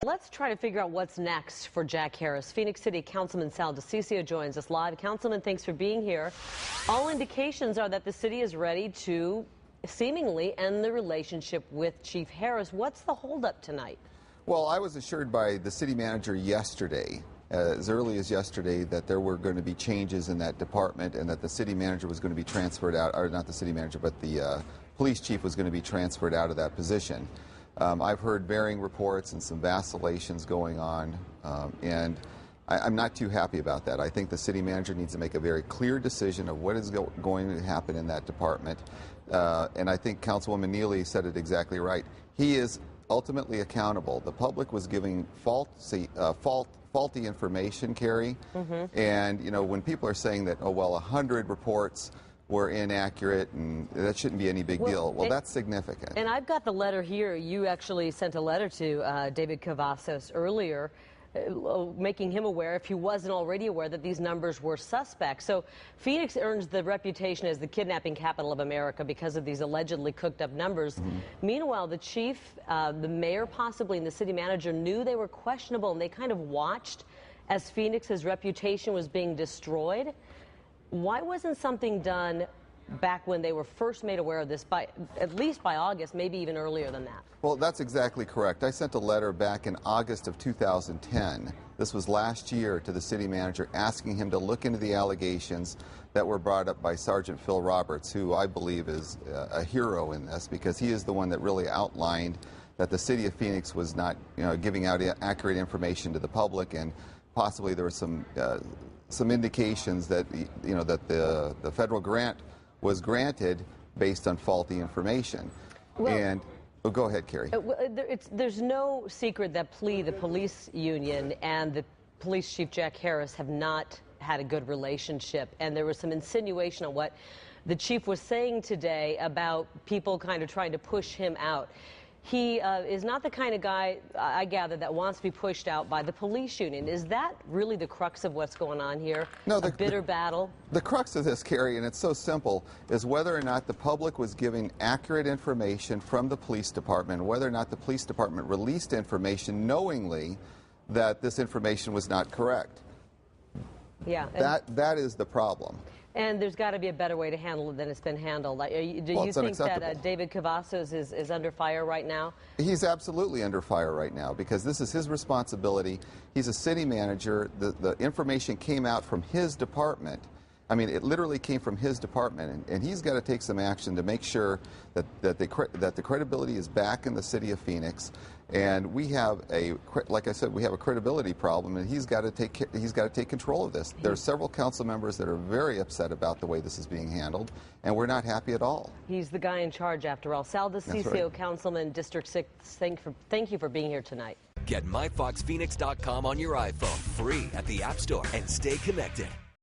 Let's try to figure out what's next for Jack Harris. Phoenix City Councilman Sal DiCiccio joins us live. Councilman, thanks for being here. All indications are that the city is ready to seemingly end the relationship with Chief Harris. What's the holdup tonight? Well, I was assured by the city manager yesterday, as early as yesterday, that there were going to be changes in that department and that the city manager was going to be transferred out, or not the city manager, but the police chief was going to be transferred out of that position. I've heard varying reports and some vacillations going on, and I'm not too happy about that. I think the city manager needs to make a very clear decision of what is going to happen in that department, and I think Councilwoman Neely said it exactly right. He is ultimately accountable. The public was giving faulty information, Carrie, and you know, when people are saying that, oh well, 100 reports were inaccurate and that shouldn't be any big deal. Well, that's significant. And I've got the letter here. You actually sent a letter to David Cavazos earlier, making him aware, if he wasn't already aware, that these numbers were suspect. So Phoenix earns the reputation as the kidnapping capital of America because of these allegedly cooked up numbers. Meanwhile, the chief, the mayor possibly, and the city manager knew they were questionable, and they kind of watched as Phoenix's reputation was being destroyed. Why wasn't something done back when they were first made aware of this, at least by August, maybe even earlier than that? Well, that's exactly correct. I sent a letter back in August of 2010. This was last year, to the city manager, asking him to look into the allegations that were brought up by Sergeant Phil Roberts, who I believe is a hero in this, because he is the one that really outlined that the city of Phoenix was not, giving out accurate information to the public, and possibly there was some indications that that the federal grant was granted based on faulty information. Well, go ahead, Carrie. There's no secret that the police union and the police chief Jack Harris have not had a good relationship, and there was some insinuation on what the chief was saying today about people kind of trying to push him out. He is not the kind of guy, I gather, that wants to be pushed out by the police union. Is that really the crux of what's going on here? No, a bitter battle? The crux of this, Carrie, and it's so simple, is whether or not the public was giving accurate information from the police department, whether or not the police department released information knowingly that this information was not correct. Yeah. That is the problem. And there's got to be a better way to handle it than it's been handled. Do you think that David Cavazos is under fire right now? He's absolutely under fire right now, because this is his responsibility. He's a city manager. The information came out from his department. I mean, it literally came from his department, and he's got to take some action to make sure that the credibility is back in the city of Phoenix. And we have like I said, we have a credibility problem, and he's got to take control of this. There are several council members that are very upset about the way this is being handled, and we're not happy at all. He's the guy in charge, after all. Sal DiCiccio, right. Councilman, District 6. Thank you for being here tonight. Get myfoxphoenix.com on your iPhone, free at the App Store, and stay connected.